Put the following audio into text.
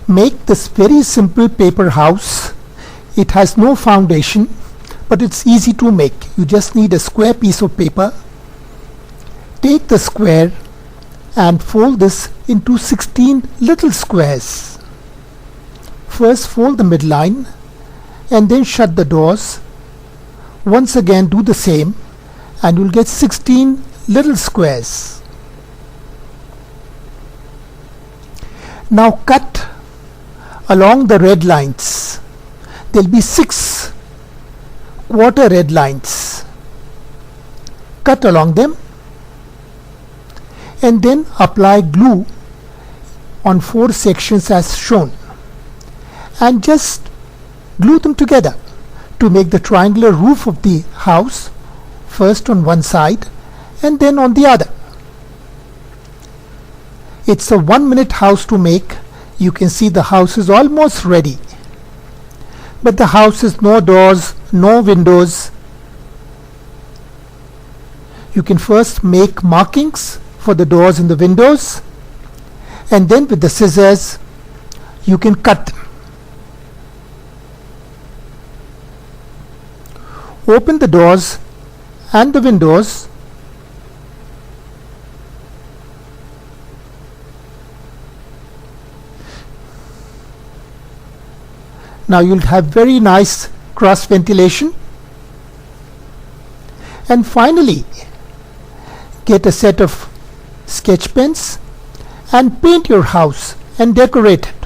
Make this very simple paper house. It has no foundation, but it's easy to make. You just need a square piece of paper. Take the square and fold this into 16 little squares. First fold the midline and then shut the doors. Once again do the same and you'll get 16 little squares. Now cut along the red lines. There'll be 6 quarter red lines. Cut along them and then apply glue on 4 sections as shown and just glue them together to make the triangular roof of the house, first on one side and then on the other. It's a 1-minute house to make. You can see the house is almost ready, but the house has no doors, no windows. You can first make markings for the doors and the windows, and then with the scissors you can cut them. Open the doors and the windows. Now you'll have very nice cross ventilation. And finally, get a set of sketch pens and paint your house and decorate it.